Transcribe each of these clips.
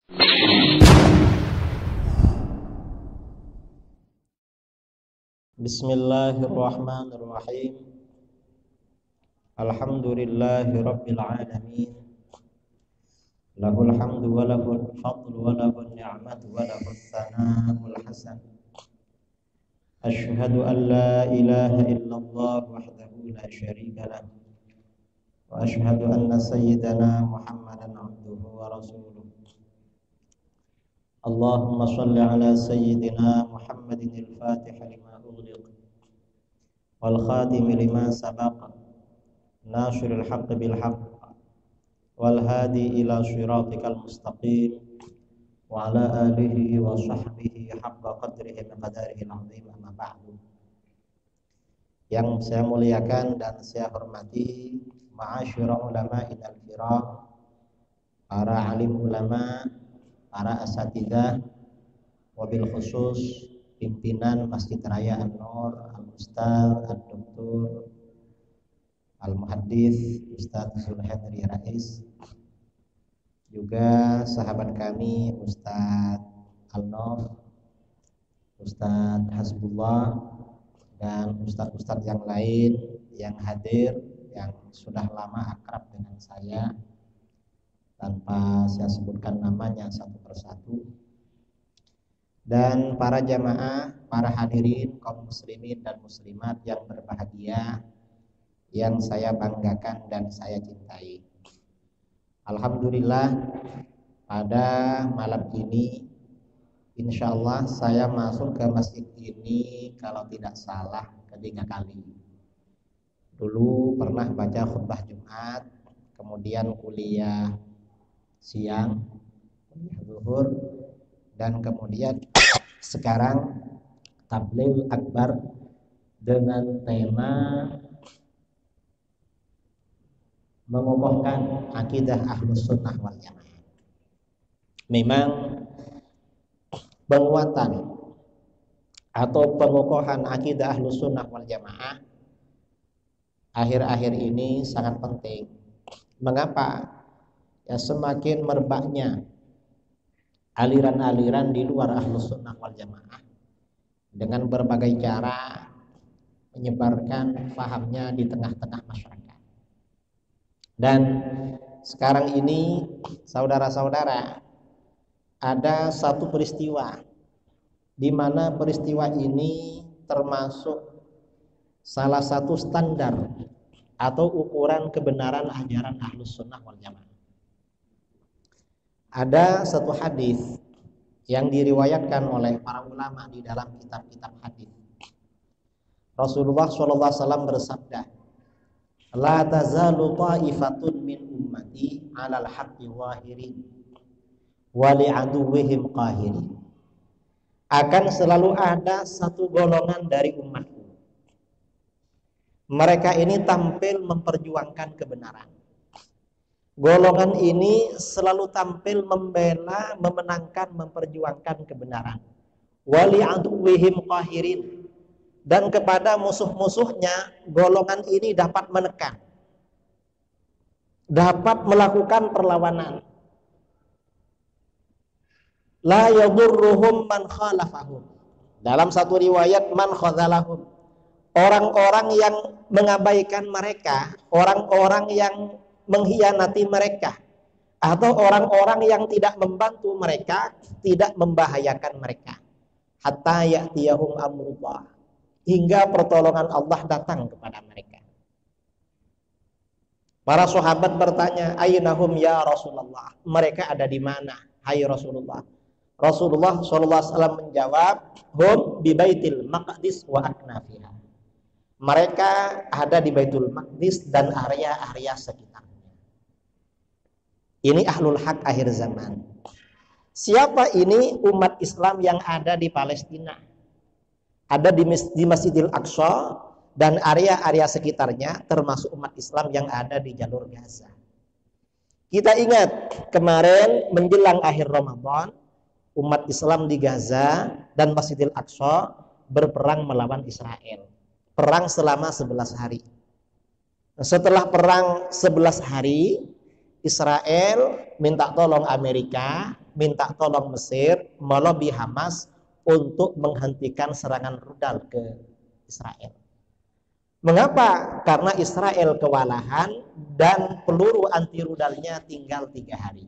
Bismillahirrahmanirrahim. Alhamdulillahi rabbil alamin. Lahul hamdu wa lahul fadlu wa lahul ni'matu wa lahul tsana'ul hasan. Asyhadu an la ilaha illallah wahdahu la syarika lah. Wa asyhadu anna sayyidana Muhammadan abduhu wa rasuluh. Allahumma shalli ala sayyidina Muhammadin al-Fatih lima ughliq wal khatim lima sabaq nasiril haqq bil haqq wal hadi ila siratikal mustaqim wa ala alihi wa sahbihi haqqa qadrihi miqdarihi al-azim. Amma ba'du. Yang saya muliakan dan saya hormati ma'asyira ulama'in al-kiram, para alim ulama, para asatidzah, wabil khusus pimpinan Masjid Raya An-Nur, Al-Ustaz, Al-Doktor, Al-Muhaddis, Ustaz Zulhendri Rais, juga sahabat kami Ustaz Al-Nof, Ustaz Hasbullah, dan ustaz-ustaz yang lain yang hadir, yang sudah lama akrab dengan saya tanpa saya sebutkan namanya satu persatu, dan para jamaah, para hadirin kaum muslimin dan muslimat yang berbahagia, yang saya banggakan dan saya cintai. Alhamdulillah, pada malam ini insyaallah saya masuk ke masjid ini kalau tidak salah ketiga kali. Dulu pernah baca khutbah Jumat, kemudian kuliah siang, zuhur, dan kemudian sekarang tabligh akbar dengan tema mengokohkan akidah Ahlus Sunnah wal Jamaah. Memang penguatan atau pengokohan akidah Ahlus Sunnah wal Jamaah akhir-akhir ini sangat penting. Mengapa? Ya, semakin merebaknya aliran-aliran di luar Ahlus Sunnah wal Jamaah dengan berbagai cara menyebarkan pahamnya di tengah-tengah masyarakat. Dan sekarang ini saudara-saudara, ada satu peristiwa di mana peristiwa ini termasuk salah satu standar atau ukuran kebenaran ajaran Ahlus Sunnah wal Jamaah. Ada satu hadis yang diriwayatkan oleh para ulama di dalam kitab-kitab hadis. Rasulullah SAW bersabda, "La tazalu ta'ifatun min ummati 'alal haqqi zahirin wa li'aduwwihim qahirin." Akan selalu ada satu golongan dari umatku. Mereka ini tampil memperjuangkan kebenaran. Golongan ini selalu tampil membela, memenangkan, memperjuangkan kebenaran. Wali aduwwihim qahirin, dan kepada musuh-musuhnya golongan ini dapat menekan, dapat melakukan perlawanan. La yadurruhum man khalafahum. Dalam satu riwayat man khadzalahum. Orang-orang yang mengabaikan mereka, orang-orang yang mengkhianati mereka, atau orang-orang yang tidak membantu mereka, tidak membahayakan mereka, hatta ya'tiyahum amrullah, hingga pertolongan Allah datang kepada mereka. Para sahabat bertanya, aynahum ya Rasulullah, mereka ada di mana hai Rasulullah? Rasulullah SAW menjawab, hum bi Baitil Maqdis wa aknafiha. Mereka ada di Baitul Maqdis dan area-area sekitarnya. Ini ahlul haq akhir zaman. Siapa ini? Umat Islam yang ada di Palestina, ada di Masjidil Aqsa dan area-area sekitarnya, termasuk umat Islam yang ada di jalur Gaza. Kita ingat kemarin menjelang akhir Ramadan, umat Islam di Gaza dan Masjidil Aqsa berperang melawan Israel. Perang selama 11 hari. Setelah perang 11 hari, Israel minta tolong Amerika minta tolong Mesir melobi Hamas untuk menghentikan serangan rudal ke Israel. Mengapa? Karena Israel kewalahan dan peluru anti rudalnya tinggal 3 hari.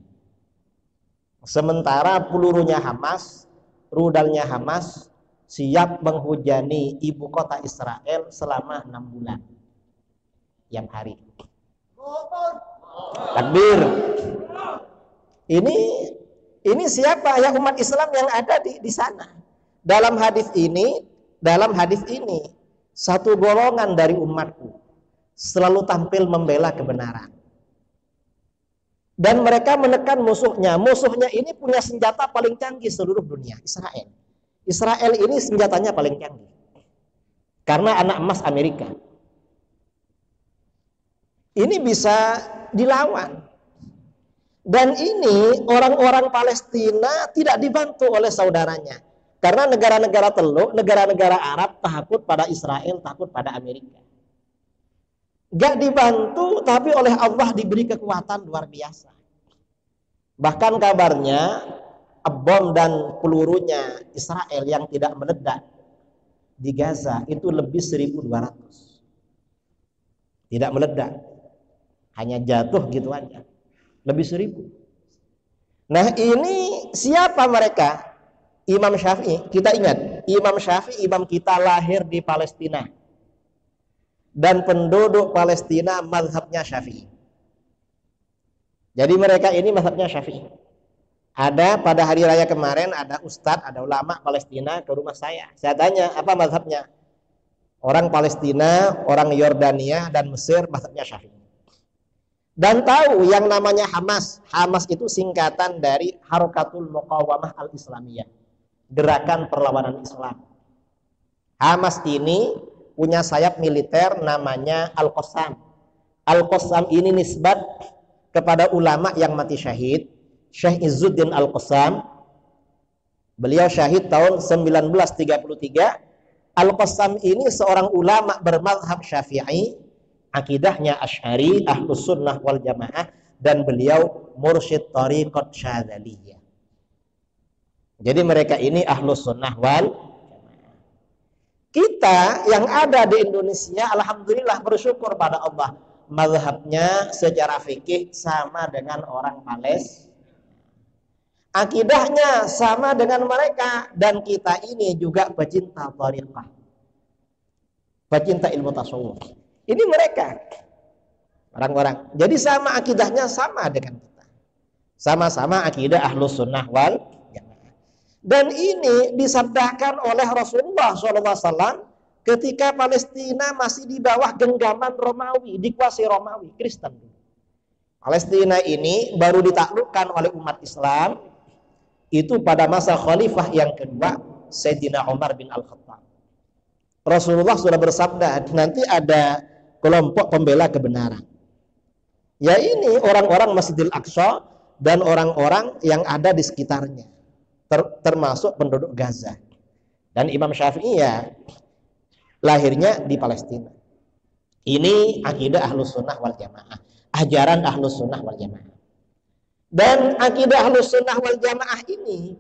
Sementara pelurunya Hamas, rudalnya Hamas siap menghujani ibu kota Israel selama 6 bulan. Tiap hari. Takbir. Ini siapa ya umat Islam yang ada di sana? Dalam hadis ini, satu golongan dari umatku selalu tampil membela kebenaran. Dan mereka menekan musuhnya. Musuhnya ini punya senjata paling canggih seluruh dunia, Israel. Israel ini senjatanya paling canggih. Karena anak emas Amerika. Ini bisa dilawan. Dan ini orang-orang Palestina tidak dibantu oleh saudaranya. Karena negara-negara Teluk, negara-negara Arab takut pada Israel, takut pada Amerika. Gak dibantu, tapi oleh Allah diberi kekuatan luar biasa. Bahkan kabarnya, bom dan pelurunya Israel yang tidak meledak di Gaza itu lebih 1.200. Tidak meledak. Hanya jatuh gitu aja. Lebih 1.000. Nah ini siapa mereka? Imam Syafi'i. Kita ingat, Imam Syafi'i, imam kita lahir di Palestina. Dan penduduk Palestina mazhabnya Syafi'i. Jadi mereka ini mazhabnya Syafi'i. Ada pada hari raya kemarin, ada ustadz, ada ulama Palestina ke rumah saya. Saya tanya, apa mazhabnya? Orang Palestina, orang Yordania, dan Mesir mazhabnya Syafi'i. Dan tahu yang namanya Hamas. Hamas itu singkatan dari Harakatul Muqawamah Al-Islamiyah. Gerakan perlawanan Islam. Hamas ini punya sayap militer namanya Al-Qassam. Al-Qassam ini nisbat kepada ulama yang mati syahid. Syekh Izzuddin Al-Qassam. Beliau syahid tahun 1933. Al-Qassam ini seorang ulama bermazhab Syafi'i. Akidahnya Asy'ari, Ahlus Sunnah wal Jamaah, dan beliau mursyid Thariqat Syadzaliyah. Jadi mereka ini Ahlus Sunnah wal Jamaah. Kita yang ada di Indonesia, alhamdulillah bersyukur pada Allah, mazhabnya secara fikih sama dengan orang Palestina. Akidahnya sama dengan mereka, dan kita ini juga pecinta thariqah, pecinta ilmu tasawuf. Ini mereka orang-orang. Jadi sama akidahnya sama dengan kita. Sama-sama akidah Ahlus Sunnah wal Jamaah. Dan ini disabdakan oleh Rasulullah SAW ketika Palestina masih di bawah genggaman Romawi, dikuasai Romawi, Kristen. Palestina ini baru ditaklukkan oleh umat Islam itu pada masa khalifah yang kedua, Sayyidina Umar bin Al-Khattab. Rasulullah sudah bersabda, nanti ada kelompok pembela kebenaran. Ya ini orang-orang Masjidil Aqsa dan orang-orang yang ada di sekitarnya, termasuk penduduk Gaza. Dan Imam Syafi'i ya lahirnya di Palestina. Ini akidah Ahlus Sunnah wal Jamaah, ajaran Ahlus Sunnah wal Jamaah. Dan akidah Ahlus Sunnah wal Jamaah ini,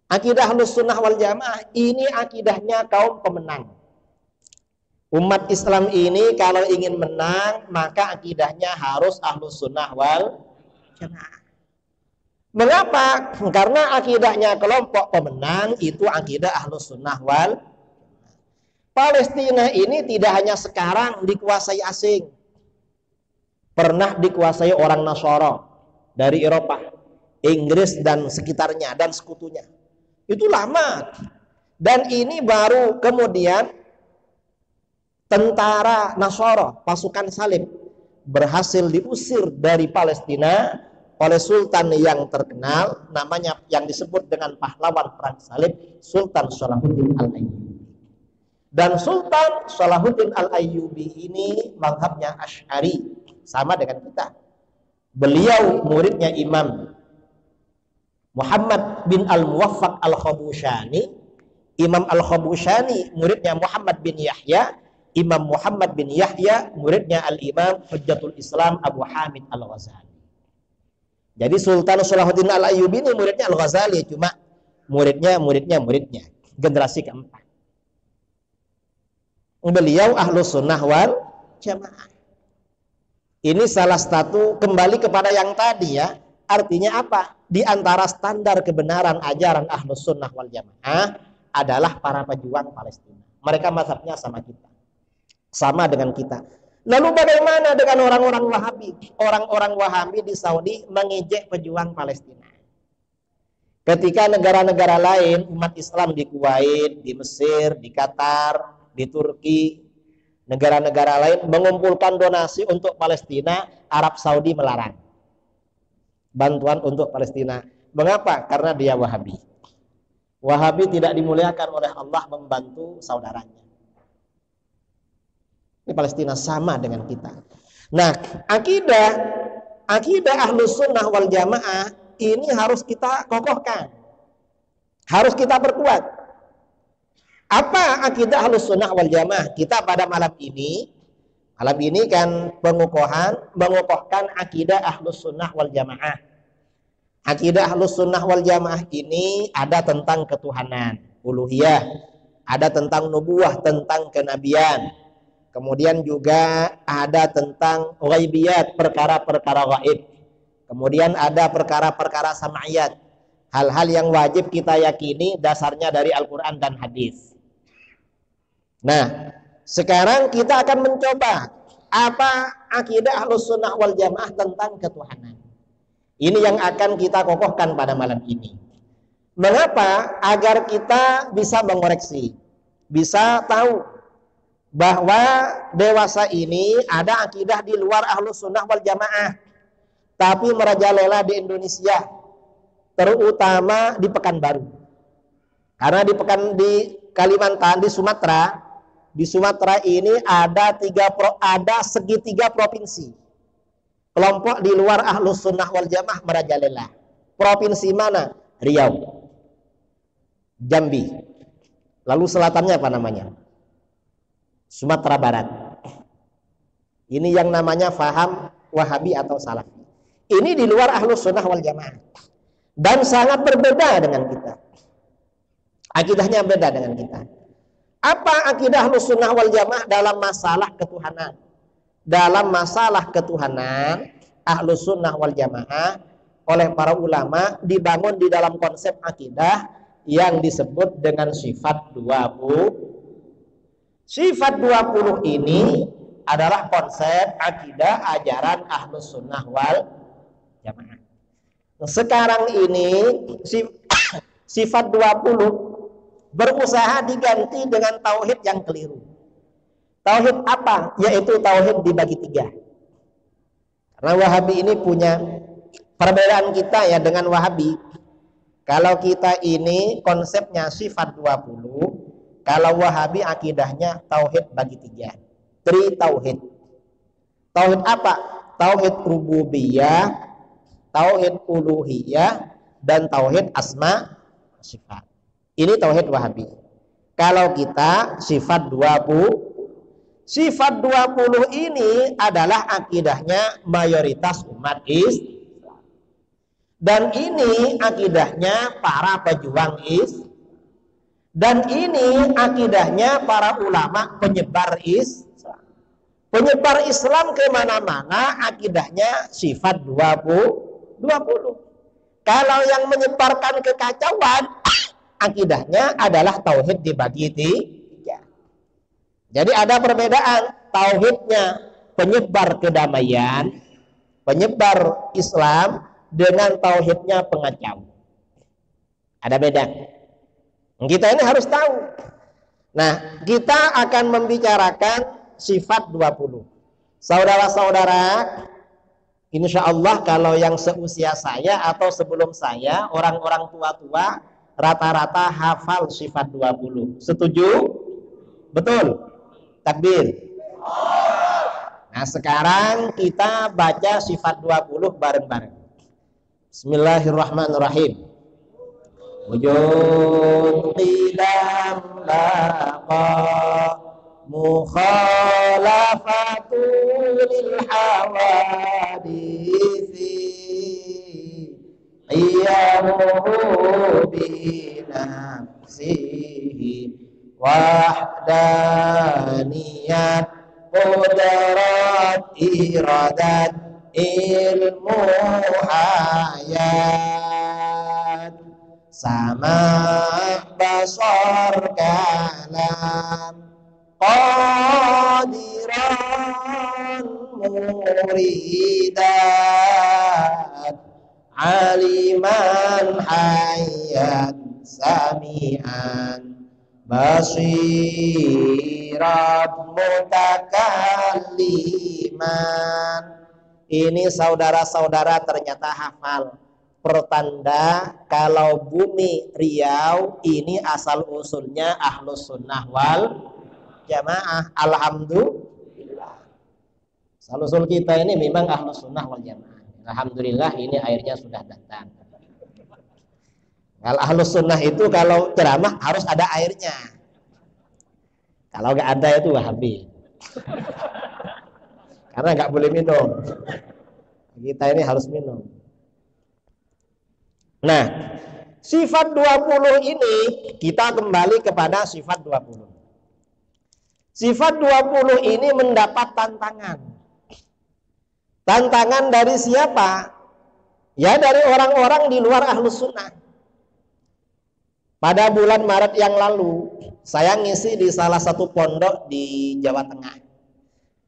akidah Ahlus Sunnah wal Jamaah ini akidahnya kaum pemenang. Umat Islam ini kalau ingin menang, maka akidahnya harus Ahlus Sunnah wal Jamaah. Mengapa? Karena akidahnya kelompok pemenang itu akidah Ahlus Sunnah wal Jamaah. Palestina ini tidak hanya sekarang dikuasai asing. Pernah dikuasai orang Nasara dari Eropa, Inggris dan sekitarnya dan sekutunya. Itu lama. Dan ini baru kemudian tentara Nasara, pasukan salib berhasil diusir dari Palestina oleh sultan yang terkenal, namanya yang disebut dengan pahlawan perang salib, Sultan Salahuddin Al-Ayyubi. Dan Sultan Salahuddin Al-Ayyubi ini mazhabnya Asy'ari, sama dengan kita. Beliau muridnya Imam Muhammad bin Al-Muwaffaq Al-Khabushani. Imam Al-Khabushani muridnya Muhammad bin Yahya. Imam Muhammad bin Yahya muridnya Al-Imam Hujjatul Islam Abu Hamid Al-Ghazali. Jadi Sultan Salahuddin Al-Ayyubi ini muridnya Al-Ghazali, cuma muridnya generasi keempat. Beliau Ahlus Sunnah wal Jamaah. Ini salah satu, kembali kepada yang tadi ya. Artinya apa? Di antara standar kebenaran ajaran Ahlus Sunnah wal Jamaah adalah para pejuang Palestina. Mereka mazhabnya sama kita, sama dengan kita. Lalu bagaimana dengan orang-orang Wahabi? Orang-orang Wahabi di Saudi mengejek pejuang Palestina. Ketika negara-negara lain, umat Islam di Kuwait, di Mesir, di Qatar, di Turki, negara-negara lain mengumpulkan donasi untuk Palestina, Arab Saudi melarang bantuan untuk Palestina. Mengapa? Karena dia Wahabi. Wahabi tidak dimuliakan oleh Allah membantu saudaranya. Ini Palestina sama dengan kita. Nah, akidah Ahlus Sunnah wal Jamaah ini harus kita kokohkan, harus kita perkuat. Apa akidah Ahlus Sunnah wal Jamaah? Kita pada malam ini kan mengokohkan akidah Ahlus Sunnah wal Jamaah. Akidah Ahlus Sunnah wal Jamaah ini ada tentang ketuhanan, uluhiyah, ada tentang nubuwah, tentang kenabian. Kemudian juga ada tentang ghaibiyat, perkara-perkara gaib. Kemudian ada perkara-perkara sam'iyat, hal-hal yang wajib kita yakini dasarnya dari Al-Quran dan hadis. Nah, sekarang kita akan mencoba apa akidah Ahlus Sunnah wal Jamaah tentang ketuhanan. Ini yang akan kita kokohkan pada malam ini. Mengapa? Agar kita bisa mengoreksi, bisa tahu bahwa dewasa ini ada akidah di luar Ahlus Sunnah wal Jamaah, tapi merajalela di Indonesia, terutama di Pekanbaru. Karena di Kalimantan, di Sumatera ini ada segitiga provinsi. Kelompok di luar Ahlus Sunnah wal Jamaah merajalela. Provinsi mana? Riau, Jambi. Lalu selatannya apa namanya? Sumatera Barat. Ini yang namanya faham Wahabi atau Salafi. Ini di luar Ahlus Sunnah wal Jamaah dan sangat berbeda dengan kita. Akidahnya beda dengan kita. Apa akidah Ahlus Sunnah wal Jamaah dalam masalah ketuhanan? Dalam masalah ketuhanan, Ahlus Sunnah wal Jamaah oleh para ulama dibangun di dalam konsep akidah yang disebut dengan sifat 20. Sifat 20 ini adalah konsep akidah ajaran Ahlus Sunnah wal Jamaah. Sekarang ini sifat 20 berusaha diganti dengan tauhid yang keliru. Tauhid apa? Yaitu tauhid dibagi 3. Karena Wahabi ini punya perbedaan kita ya dengan Wahabi. Kalau kita ini konsepnya sifat 20, kalau Wahabi akidahnya tauhid bagi 3. Tauhid. Tauhid apa? Tauhid rububiyah, tauhid uluhiyah, dan tauhid asma sifat. Ini tauhid Wahabi. Kalau kita sifat 20, sifat 20 ini adalah akidahnya mayoritas umat Islam. Dan ini akidahnya para pejuang Islam. Dan ini akidahnya para ulama penyebar Islam. Penyebar Islam kemana-mana akidahnya sifat 20. Kalau yang menyebarkan kekacauan, akidahnya adalah tauhid dibagi 3. Jadi ada perbedaan tauhidnya penyebar kedamaian, penyebar Islam dengan tauhidnya pengacau. Ada beda. Kita ini harus tahu. Nah, kita akan membicarakan sifat 20. Saudara-saudara, insya Allah kalau yang seusia saya atau sebelum saya, orang-orang tua-tua rata-rata hafal sifat 20. Setuju? Betul? Takbir. Nah, sekarang kita baca sifat 20 bareng-bareng. Bismillahirrahmanirrahim. Wujud qidam laqa mukhalafatul hawadisi qiyamuhu binafsihi wahdaniyat qudrat iradat ilmu hayat sama basar kalam qadiran muridat aliman hayat sami'an basirat mutakalliman. Ini saudara-saudara ternyata hafal. Pertanda kalau bumi Riau ini asal usulnya Ahlus Sunnah wal Jamaah. Alhamdulillah. Asal usul kita ini memang Ahlus Sunnah wal Jamaah. Alhamdulillah ini airnya sudah datang. Kalau Ahlus Sunnah itu kalau ceramah harus ada airnya. Kalau nggak ada itu Wahabi. Karena nggak boleh minum. Kita ini harus minum. Nah, sifat 20 ini kita kembali kepada sifat 20. Sifat 20 ini mendapat tantangan. Tantangan dari siapa? Ya dari orang-orang di luar Ahlus Sunnah. Pada bulan Maret yang lalu, saya ngisi di salah satu pondok di Jawa Tengah.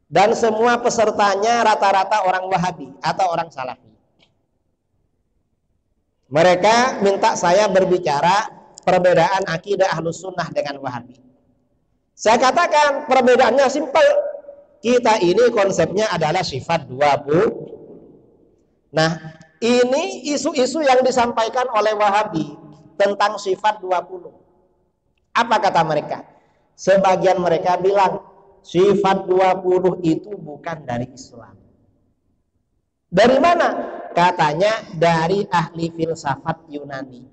Dan semua pesertanya rata-rata orang Wahabi atau orang Salafi. Mereka minta saya berbicara perbedaan akidah Ahlus Sunnah dengan Wahabi. Saya katakan perbedaannya simpel. Kita ini konsepnya adalah sifat 20. Nah, ini isu-isu yang disampaikan oleh Wahabi tentang sifat 20. Apa kata mereka? Sebagian mereka bilang sifat 20 itu bukan dari Islam. Dari mana? Katanya dari ahli filsafat Yunani.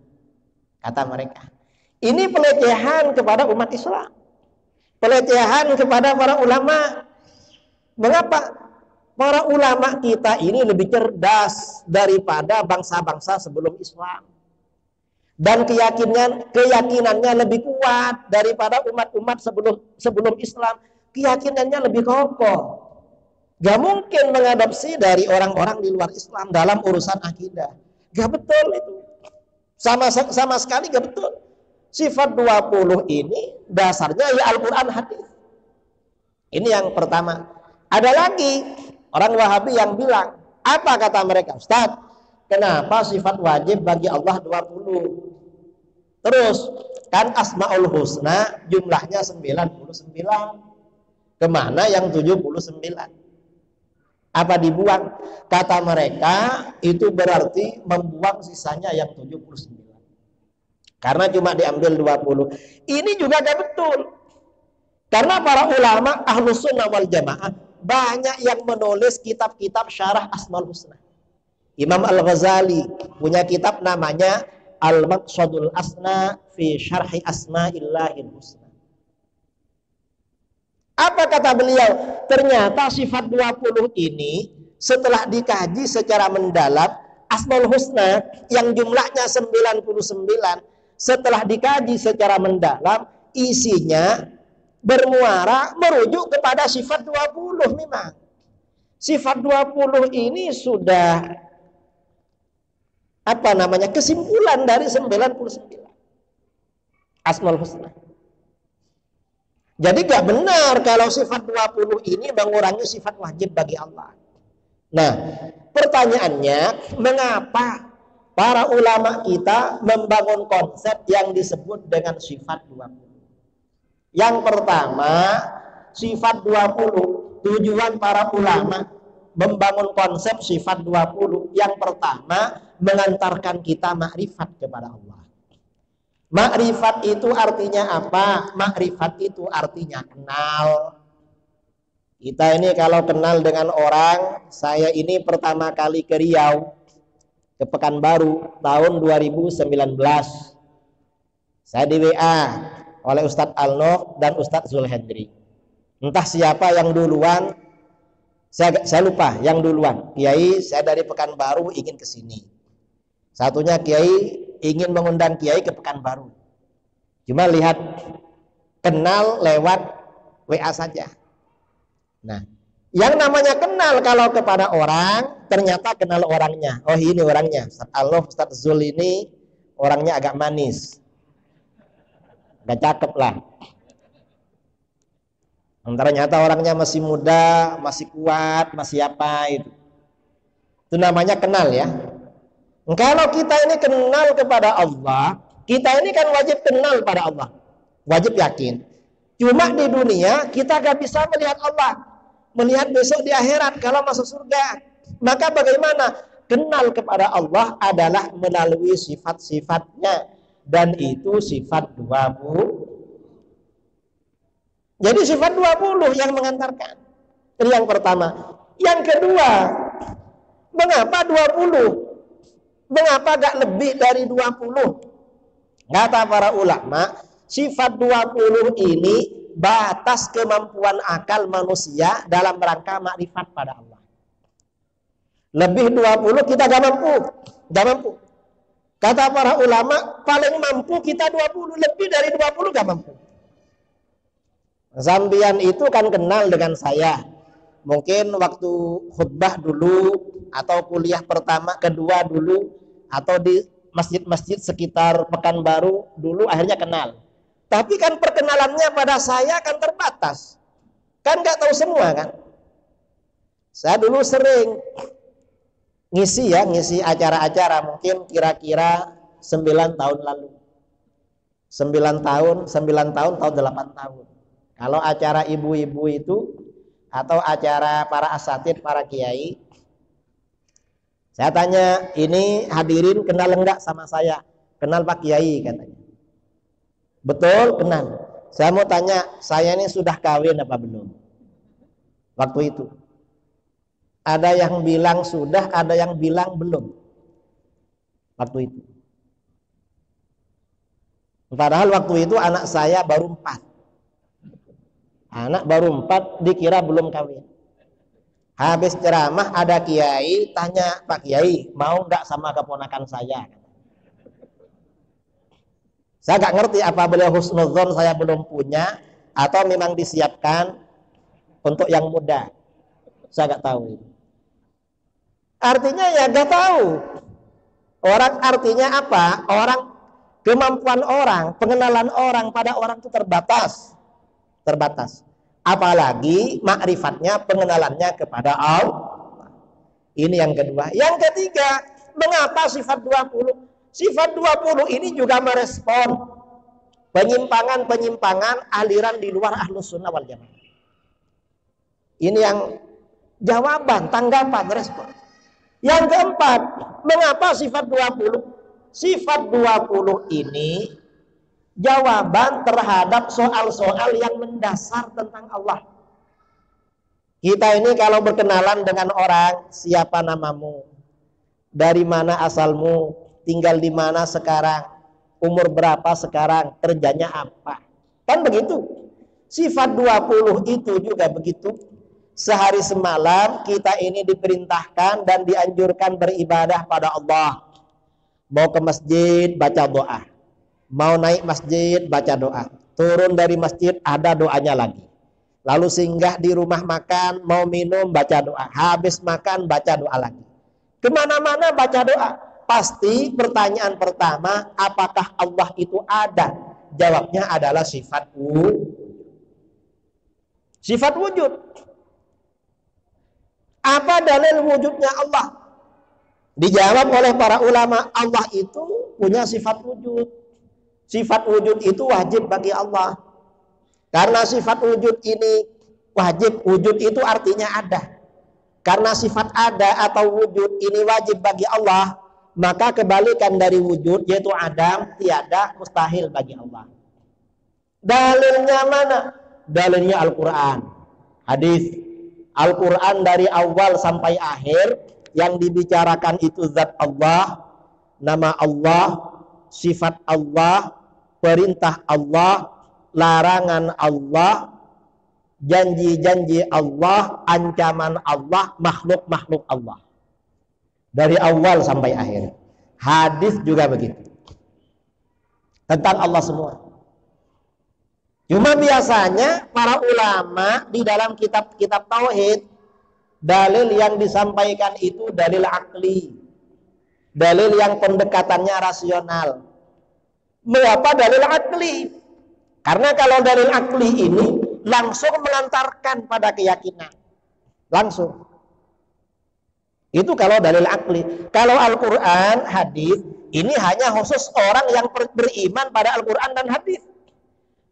Kata mereka. Ini pelecehan kepada umat Islam. Pelecehan kepada para ulama. Mengapa? Para ulama kita ini lebih cerdas daripada bangsa-bangsa sebelum Islam. Dan keyakinannya lebih kuat daripada umat-umat sebelum Islam. Keyakinannya lebih kokoh. Gak mungkin mengadopsi dari orang-orang di luar Islam dalam urusan akidah. Gak betul itu. Sama sekali gak betul. Sifat 20 ini dasarnya ya Al-Quran hadis. Ini yang pertama. Ada lagi orang Wahabi yang bilang, apa kata mereka? Ustaz, kenapa sifat wajib bagi Allah 20? Terus, kan Asmaul Husna jumlahnya 99. Kemana yang 79? Apa dibuang? Kata mereka itu berarti membuang sisanya yang 79. Karena cuma diambil 20. Ini juga gak betul. Karena para ulama Ahlus Sunnah wal Jamaah banyak yang menulis kitab-kitab syarah Asmaul Husna. Imam Al-Ghazali punya kitab namanya Al-Maqsadul Asna fi Syarhi Asma'illahil Husna. Apa kata beliau? Ternyata sifat 20 ini setelah dikaji secara mendalam, Asmaul Husna yang jumlahnya 99, setelah dikaji secara mendalam, isinya bermuara merujuk kepada sifat 20 memang. Sifat 20 ini sudah kesimpulan dari 99 Asmaul Husna. Jadi gak benar kalau sifat 20 ini mengurangi sifat wajib bagi Allah. Nah, pertanyaannya, mengapa para ulama kita membangun konsep yang disebut dengan sifat 20? Yang pertama, sifat 20, tujuan para ulama membangun konsep sifat 20, yang pertama, mengantarkan kita makrifat kepada Allah. Makrifat itu artinya apa? Makrifat itu artinya kenal. Kita ini kalau kenal dengan orang, saya ini pertama kali ke Riau, ke Pekanbaru tahun 2019. Saya di WA oleh Ustadz Al-Noh dan Ustadz Zulhendri. Entah siapa yang duluan, saya lupa yang duluan. Kiai, saya dari Pekanbaru ingin ke sini. Satunya kiai ingin mengundang kiai ke Pekanbaru. Cuma lihat kenal lewat WA saja. Nah, yang namanya kenal kalau kepada orang, ternyata kenal orangnya. Oh, ini orangnya. Ustaz Alof, Ustaz Zul ini orangnya agak manis. Gak cakep lah. Ternyata orangnya masih muda, masih kuat, masih apa itu. Itu namanya kenal ya. Kalau kita ini kenal kepada Allah, kita ini kan wajib kenal pada Allah. Wajib yakin. Cuma di dunia kita gak bisa melihat Allah. Melihat besok di akhirat kalau masuk surga. Maka bagaimana? Kenal kepada Allah adalah melalui sifat-sifatnya. Dan itu sifat 20. Jadi sifat 20 yang mengantarkan. Itu yang pertama. Yang kedua, mengapa 20? Mengapa gak lebih dari 20? Kata para ulama, sifat 20 ini batas kemampuan akal manusia dalam rangka makrifat pada Allah. Lebih 20 kita gak mampu. Gak mampu. Kata para ulama, paling mampu kita 20. Lebih dari 20 gak mampu. Zambian itu kan kenal dengan saya. Mungkin waktu khutbah dulu, atau kuliah pertama, kedua dulu, atau di masjid-masjid sekitar Pekanbaru dulu akhirnya kenal. Tapi kan perkenalannya pada saya kan terbatas. Kan gak tahu semua kan. Saya dulu sering ngisi acara-acara mungkin kira-kira 9 tahun lalu. 9 tahun, 8 tahun. Kalau acara ibu-ibu itu atau acara para asatid, para kiai, saya tanya, ini hadirin kenal enggak sama saya? Kenal Pak Kiai katanya. Betul, kenal. Saya mau tanya, saya ini sudah kawin apa belum? Waktu itu. Ada yang bilang sudah, ada yang bilang belum. Waktu itu. Padahal waktu itu anak saya baru 4. Anak baru 4 dikira belum kawin. Habis ceramah ada kiai tanya, Pak Kiai mau nggak sama keponakan saya? Saya nggak ngerti apa beliau husnudzon saya belum punya atau memang disiapkan untuk yang muda. Saya nggak tahu. Artinya ya nggak tahu. Orang artinya apa? Orang kemampuan orang, pengenalan orang pada orang itu terbatas. Apalagi makrifatnya, pengenalannya kepada Allah. Ini yang kedua. Yang ketiga, mengapa sifat 20? Sifat 20 ini juga merespon penyimpangan-penyimpangan aliran di luar Ahlus Sunnah wal Jamaah. Ini yang jawaban, tanggapan, respon. Yang keempat, mengapa sifat 20? Sifat 20 ini jawaban terhadap soal-soal yang mendasar tentang Allah. Kita ini kalau berkenalan dengan orang, siapa namamu? Dari mana asalmu? Tinggal di mana sekarang? Umur berapa sekarang? Kerjanya apa? Kan begitu. Sifat 20 itu juga begitu. Sehari semalam kita ini diperintahkan dan dianjurkan beribadah pada Allah. Mau ke masjid, baca doa. Mau naik masjid, baca doa. Turun dari masjid, ada doanya lagi. Lalu singgah di rumah makan, mau minum, baca doa. Habis makan, baca doa lagi. Kemana-mana baca doa. Pasti pertanyaan pertama, apakah Allah itu ada? Jawabnya adalah sifat wujud. Sifat wujud. Apa dalil wujudnya Allah? Dijawab oleh para ulama, Allah itu punya sifat wujud. Sifat wujud itu wajib bagi Allah. Karena sifat wujud ini wajib, wujud itu artinya ada. Karena sifat ada atau wujud ini wajib bagi Allah, maka kebalikan dari wujud yaitu adam, tiada, mustahil bagi Allah. Dalilnya mana? Dalilnya Al-Quran, hadis. Al-Quran dari awal sampai akhir yang dibicarakan itu zat Allah, nama Allah, sifat Allah, perintah Allah, larangan Allah, janji-janji Allah, ancaman Allah, makhluk-makhluk Allah. Dari awal sampai akhir. Hadis juga begitu. Tentang Allah semua. Cuma biasanya para ulama di dalam kitab-kitab tauhid, dalil yang disampaikan itu dalil akli. Dalil yang pendekatannya rasional. Mengapa dalil akli? Karena kalau dalil akli ini langsung mengantarkan pada keyakinan. Langsung. Itu kalau dalil akli. Kalau Al-Quran, hadis, ini hanya khusus orang yang beriman pada Al-Quran dan hadis.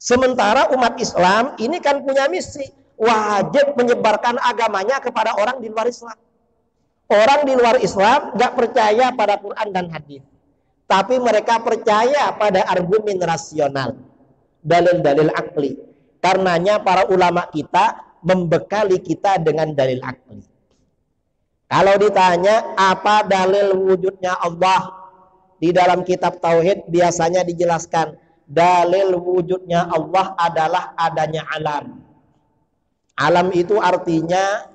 Sementara umat Islam ini kan punya misi, wajib menyebarkan agamanya kepada orang di luar Islam. Orang di luar Islam gak percaya pada Quran dan hadis, tapi mereka percaya pada argumen rasional, dalil-dalil akli. Karenanya para ulama kita membekali kita dengan dalil akli. Kalau ditanya apa dalil wujudnya Allah, di dalam kitab tauhid biasanya dijelaskan dalil wujudnya Allah adalah adanya alam. Alam itu artinya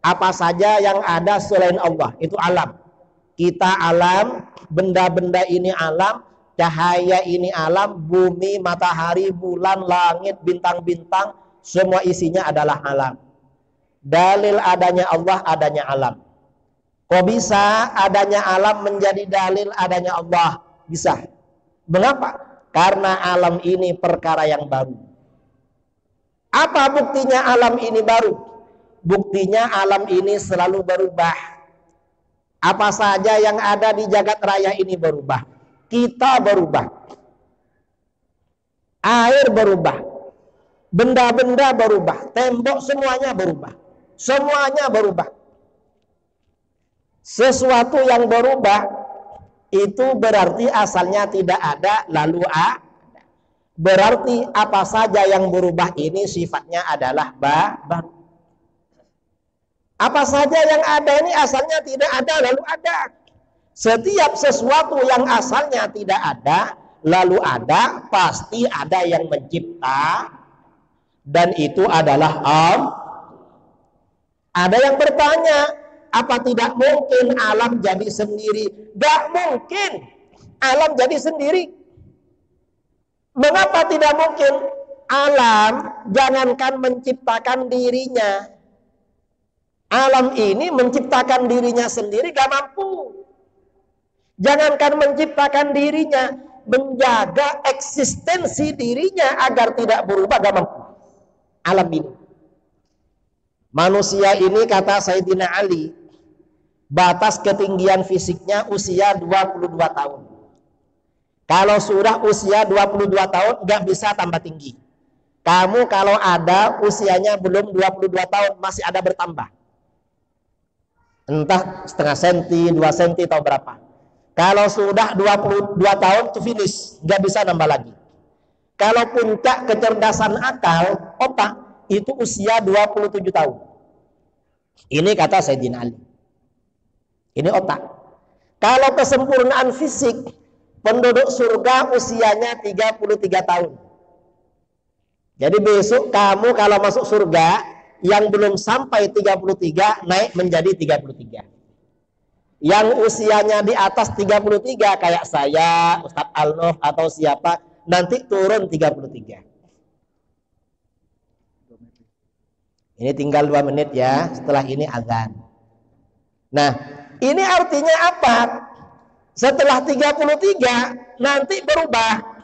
apa saja yang ada selain Allah, itu alam. Kita alam, benda-benda ini alam, cahaya ini alam, bumi, matahari, bulan, langit, bintang-bintang, semua isinya adalah alam. Dalil adanya Allah, adanya alam. Kok bisa adanya alam menjadi dalil adanya Allah? Bisa. Mengapa? Karena alam ini perkara yang baru. Apa buktinya alam ini baru? Buktinya alam ini selalu berubah. Apa saja yang ada di jagat raya ini berubah. Kita berubah. Air berubah. Benda-benda berubah. Tembok semuanya berubah. Semuanya berubah. Sesuatu yang berubah itu berarti asalnya tidak ada lalu ada. Berarti apa saja yang berubah ini sifatnya adalah baru. Apa saja yang ada ini asalnya tidak ada lalu ada. Setiap sesuatu yang asalnya tidak ada lalu ada, pasti ada yang mencipta, dan itu adalah Allah. Ada yang bertanya, apa tidak mungkin alam jadi sendiri? Gak mungkin alam jadi sendiri. Mengapa tidak mungkin? Alam jangankan menciptakan dirinya, alam ini menciptakan dirinya sendiri gak mampu. Jangankan menciptakan dirinya, menjaga eksistensi dirinya agar tidak berubah gak mampu. Alam ini, manusia ini kata Sayyidina Ali, batas ketinggian fisiknya usia 22 tahun. Kalau sudah usia 22 tahun nggak bisa tambah tinggi. Kamu kalau ada usianya belum 22 tahun masih ada bertambah. Entah setengah senti, 2 senti atau berapa. Kalau sudah 22 tahun itu finish, nggak bisa nambah lagi. Kalau puncak kecerdasan akal, otak, itu usia 27 tahun. Ini kata Sayyidina Ali. Ini otak. Kalau kesempurnaan fisik, penduduk surga usianya 33 tahun. Jadi besok kamu kalau masuk surga, yang belum sampai 33 naik menjadi 33. Yang usianya di atas 33 kayak saya, Ustadz Alnof atau siapa, nanti turun 33. Ini tinggal 2 menit ya, setelah ini azan. Nah, ini artinya apa? Setelah 33 nanti berubah.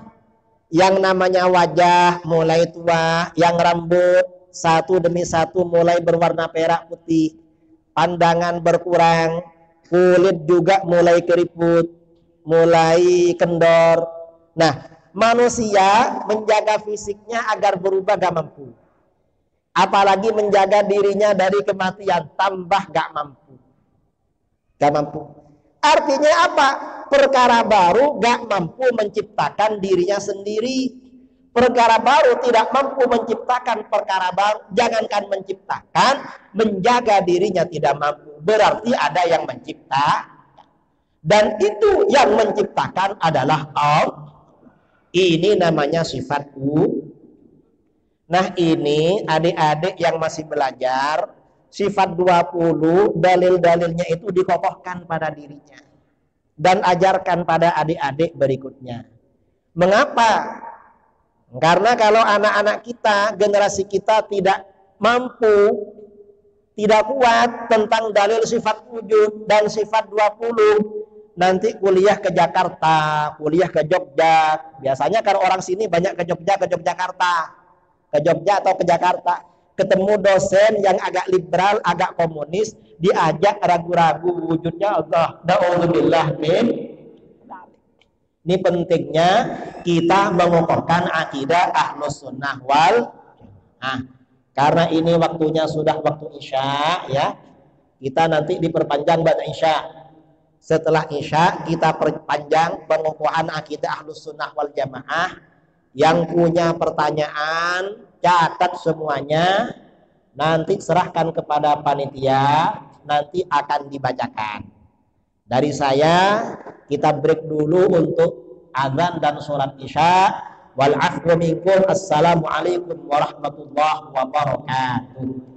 Yang namanya wajah mulai tua, yang rambut satu demi satu mulai berwarna perak putih, pandangan berkurang, kulit juga mulai keriput, mulai kendor. Nah, manusia menjaga fisiknya agar berubah gak mampu. Apalagi menjaga dirinya dari kematian, tambah gak mampu. Gak mampu. Artinya apa? Perkara baru gak mampu menciptakan dirinya sendiri. Perkara baru tidak mampu menciptakan perkara baru. Jangankan menciptakan, menjaga dirinya tidak mampu. Berarti ada yang mencipta. Dan itu yang menciptakan adalah Allah. Ini namanya sifat wujud. Nah ini adik-adik yang masih belajar, sifat 20 dalil-dalilnya itu dikokohkan pada dirinya. dan ajarkan pada adik-adik berikutnya. Mengapa? Karena kalau anak-anak kita, generasi kita tidak mampu, tidak kuat tentang dalil sifat wujud dan sifat 20, nanti kuliah ke Jakarta, kuliah ke Jogja. Biasanya kalau orang sini banyak ke Jogja, ke Yogyakarta, ke Jogja atau ke Jakarta, ketemu dosen yang agak liberal, agak komunis, diajak ragu-ragu wujudnya Allah. Na'udzubillah min. Ini pentingnya kita mengokohkan akidah Ahlus Sunnah wal Jamaah. Karena ini waktunya sudah waktu Isya, ya. Kita nanti diperpanjang ba'da Isya. Setelah Isya kita perpanjang pengukuhan akidah Ahlus Sunnah wal Jamaah. Yang punya pertanyaan catat semuanya, nanti serahkan kepada panitia, nanti akan dibacakan. Dari saya, kita break dulu untuk azan dan sholat Isya. Wal afwu minkum. Assalamualaikum warahmatullahi wabarakatuh.